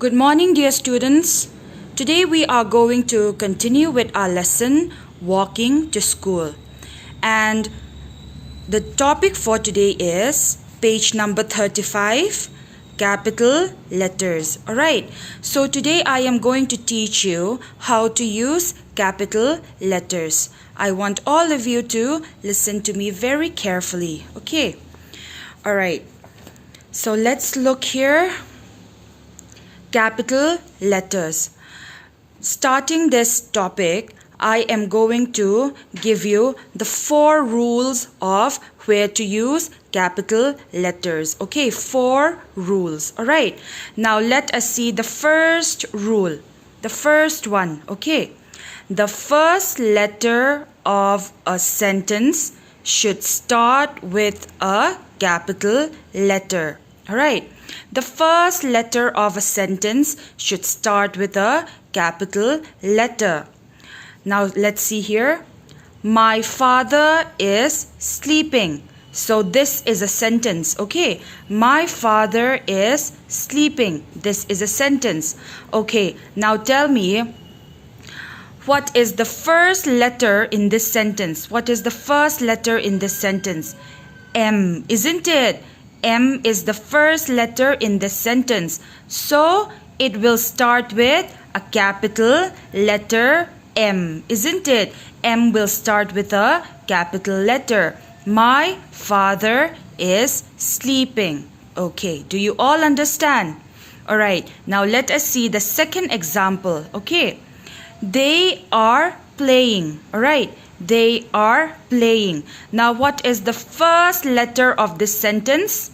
Good morning, dear students. Today we are going to continue with our lesson, Walking to School. And the topic for today is page number 35, capital letters. Alright, so today I am going to teach you how to use capital letters. I want all of you to listen to me very carefully. Okay, alright, so let's look here. Capital letters. Starting this topic, I am going to give you the 4 rules of where to use capital letters. Okay, 4 rules. Alright, now let us see the first rule. The first one. Okay, the first letter of a sentence should start with a capital letter. Alright, the first letter of a sentence should start with a capital letter. Now let's see here. My father is sleeping. So this is a sentence. Okay, my father is sleeping. This is a sentence. Okay, now tell me, what is the first letter in this sentence? What is the first letter in this sentence? M, isn't it? M is the first letter in this sentence. So it will start with a capital letter M, isn't it? M will start with a capital letter. My father is sleeping. Okay, do you all understand? Alright, now let us see the second example. Okay, they are playing. Alright, they are playing. Now what is the first letter of this sentence?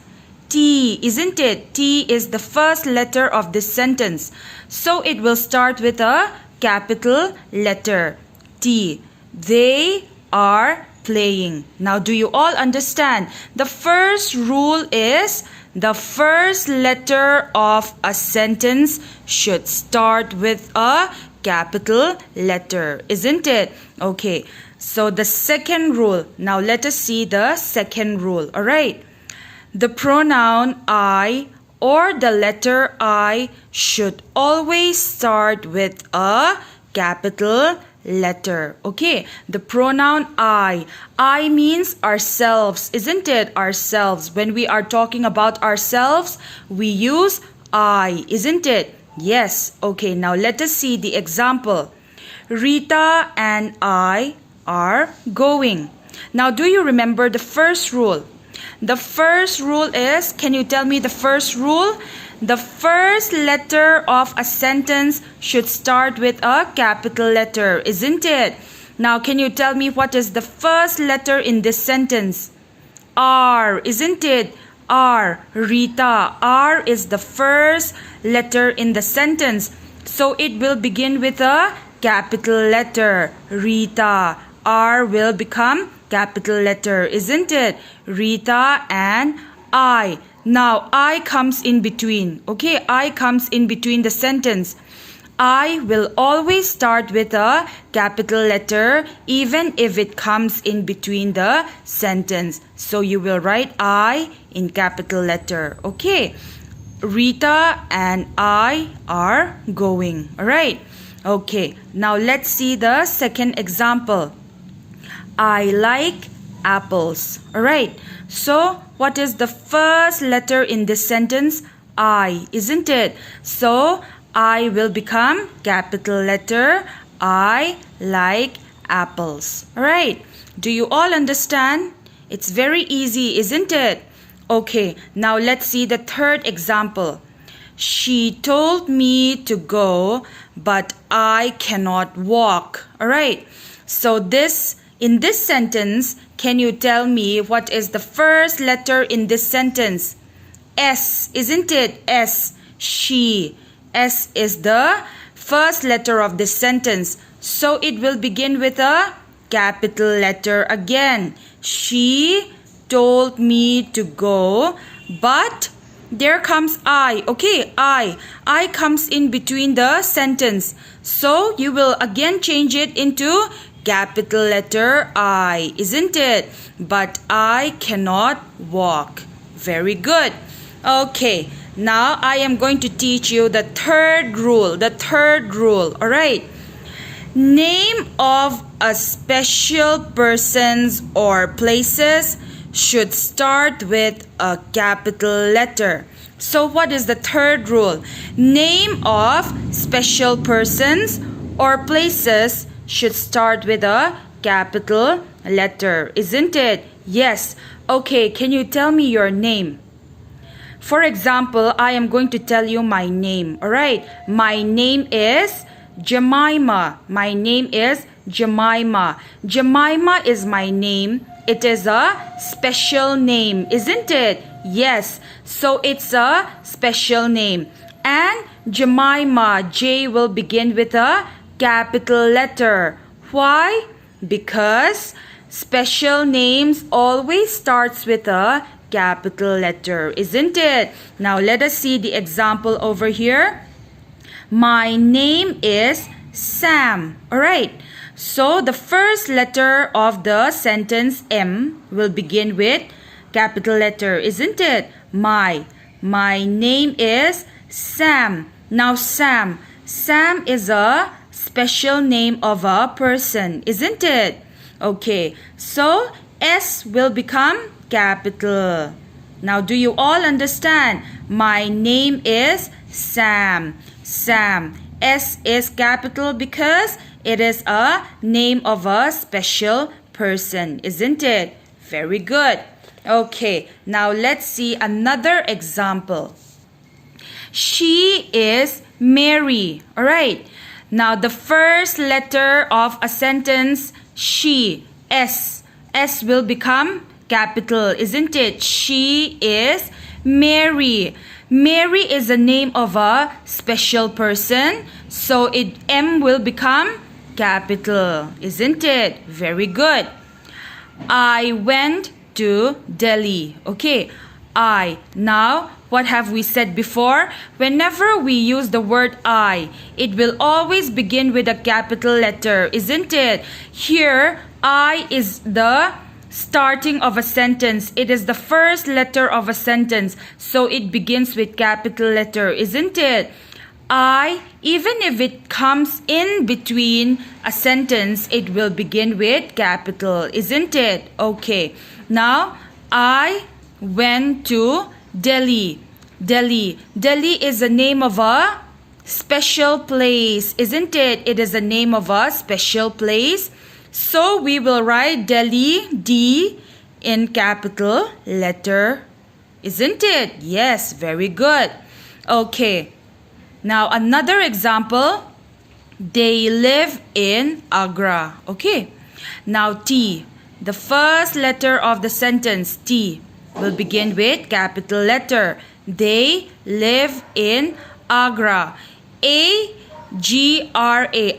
T, isn't it? T is the first letter of this sentence. So it will start with a capital letter T. They are playing. Now do you all understand? The first rule is the first letter of a sentence should start with a capital letter, isn't it? Okay, so the second rule. Now let us see the second rule. Alright, the pronoun I or the letter I should always start with a capital letter. Okay, the pronoun I means ourselves, isn't it? Ourselves. When we are talking about ourselves, we use I, isn't it? Yes. Okay, now let us see the example. Rita and I are going. Now do you remember the first rule? The first rule is, can you tell me the first rule? The first letter of a sentence should start with a capital letter, isn't it? Now can you tell me what is the first letter in this sentence? R, isn't it? R, Rita. R is the first letter in the sentence. So it will begin with a capital letter, Rita. R will become capital letter, isn't it? Rita and I. Now I comes in between. Okay, I comes in between the sentence. I will always start with a capital letter even if it comes in between the sentence. So you will write I in capital letter. Okay, Rita and I are going. Alright. Okay, now let's see the second example. I like apples. Alright, so what is the first letter in this sentence? I, isn't it? So I will become capital letter I like apples. Alright, do you all understand? It's very easy, isn't it? Okay, now let's see the third example. She told me to go, but I cannot walk. Alright, so in this sentence, can you tell me what is the first letter in this sentence? S, isn't it? S, she. S is the first letter of this sentence. So it will begin with a capital letter again. She told me to go, but there comes I. Okay, I comes in between the sentence. So you will again change it into capital letter I, isn't it? But I cannot walk. Very good. Okay, Now I am going to teach you the third rule. All right. Name of a special persons or places should start with a capital letter. So what is the third rule? Name of special persons or places should start with a capital letter, isn't it? Yes. Okay, can you tell me your name? For example, I am going to tell you my name. All right. My name is Jemima. My name is Jemima. Jemima is my name. It is a special name, isn't it? Yes. So it's a special name. And Jemima, J will begin with a capital letter. Why? Because special names always starts with a capital letter, isn't it? Now let us see the example over here. My name is Sam. Alright. So the first letter of the sentence M will begin with capital letter, isn't it? My name is Sam. Now Sam is a special name of a person, isn't it? Okay. So S will become capital. Now do you all understand? My name is Sam. S is capital because it is a name of a special person, isn't it? Very good. Okay, now let's see another example. She is Mary. All right. Now the first letter of a sentence, she, S will become capital, isn't it? She is Mary. Mary is the name of a special person, so M will become capital, isn't it? Very good. I went to Delhi. Okay, Now, what have we said before? Whenever we use the word I, it will always begin with a capital letter, isn't it? Here, I is the starting of a sentence. It is the first letter of a sentence, so it begins with capital letter, isn't it? I, even if it comes in between a sentence, it will begin with capital, isn't it? Okay. Now, I went to Delhi. Delhi is the name of a special place, isn't it? It is the name of a special place. So we will write Delhi, D, in capital letter, isn't it? Yes, very good. Okay. Now another example. They live in Agra. Okay. Now T, the first letter of the sentence, T, will begin with capital letter. They live in Agra. A-G-R-A,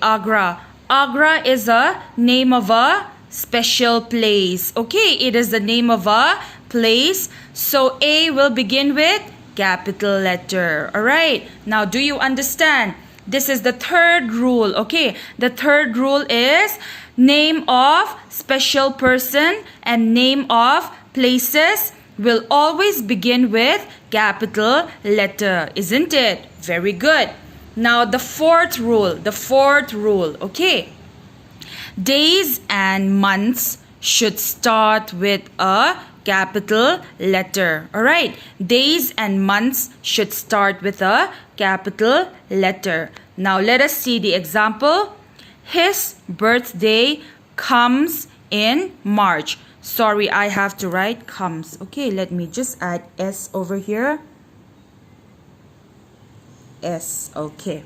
Agra. Agra is a name of a special place. Okay, it is the name of a place. So A will begin with capital letter. Alright, now do you understand? This is the third rule. Okay, the third rule is name of special person and name of places will always begin with capital letter, isn't it? Very good. Now the fourth rule, okay. Days and months should start with a capital letter. Alright, days and months should start with a capital letter. Now let us see the example. His birthday comes in March. Sorry, I have to write comes. Okay, let me just add S over here. S, okay.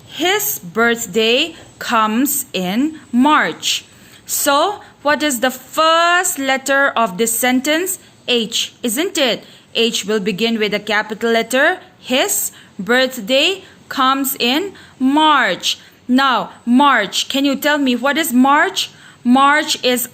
His birthday comes in March. So, what is the first letter of this sentence? H, isn't it? H will begin with a capital letter. His birthday comes in March. Now, March, can you tell me what is March? March is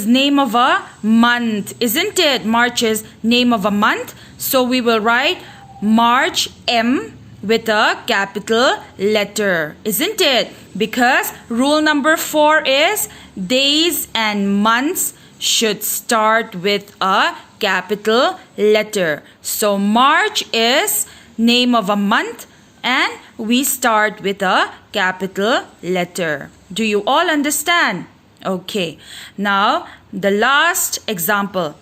name of a month, isn't it? March is name of a month. So we will write March, M, with a capital letter, isn't it? Because rule number 4 is days and months should start with a capital letter. So March is name of a month and we start with a capital letter. Do you all understand? Okay. Now the last example.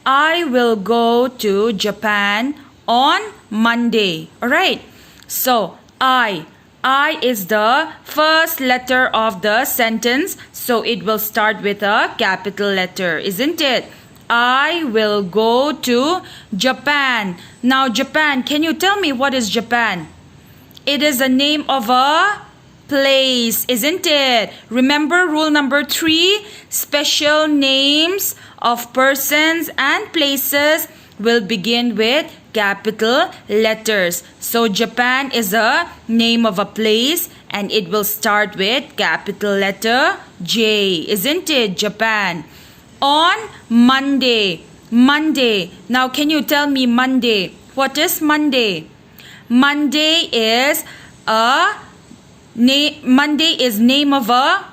I will go to Japan on Monday. Alright. So I is the first letter of the sentence. So it will start with a capital letter, isn't it? I will go to Japan. Now Japan, can you tell me what is Japan? It is the name of a place, isn't it? Remember rule number 3, special names of persons and places will begin with capital letters. So Japan is a name of a place and it will start with capital letter J, isn't it? Japan. On Monday. Monday. Now can you tell me Monday? What is Monday? Monday is name of a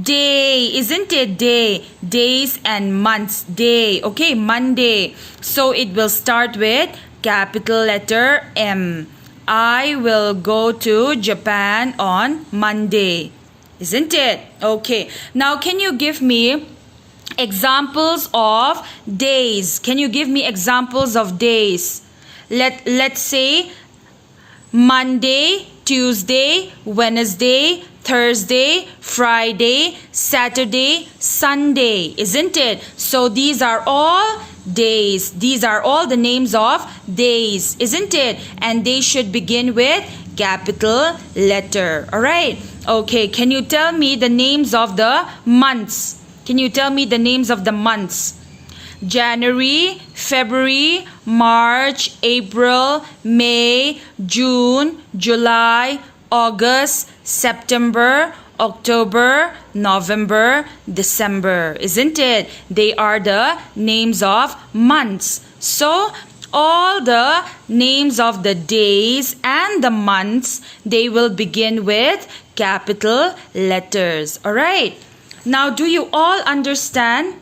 day, isn't it? Day. Days and months. Day. Okay, Monday. So it will start with capital letter M. I will go to Japan on Monday. Isn't it? Okay. Now can you give me examples of days? Can you give me examples of days? Let's say Monday, Tuesday, Wednesday, Thursday, Friday, Saturday, Sunday, isn't it? So these are all days. These are all the names of days, isn't it? And they should begin with capital letter. Alright. Okay, can you tell me the names of the months? Can you tell me the names of the months? January, February, March, April, May, June, July, August, September, October, November, December, isn't it? They are the names of months. So all the names of the days and the months, they will begin with capital letters. Alright. Now do you all understand?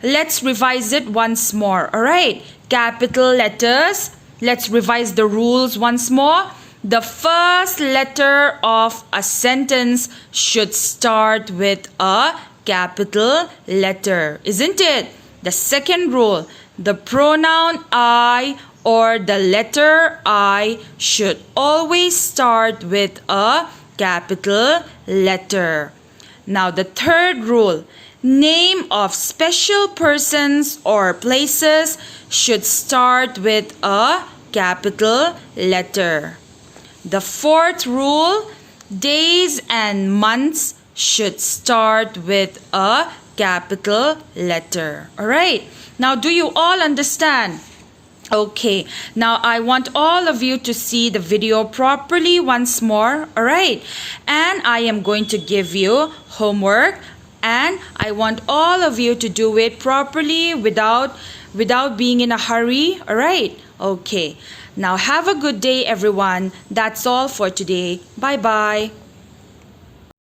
Let's revise it once more. Alright. Capital letters. Let's revise the rules once more. The first letter of a sentence should start with a capital letter, isn't it? The second rule, the pronoun I or the letter I should always start with a capital letter. Now the third rule, name of special persons or places should start with a capital letter. The fourth rule, days and months should start with a capital letter. Alright. Now do you all understand? Okay. Now I want all of you to see the video properly once more. Alright. And I am going to give you homework. And I want all of you to do it properly without being in a hurry. Alright. Okay. Now have a good day everyone. That's all for today. Bye bye.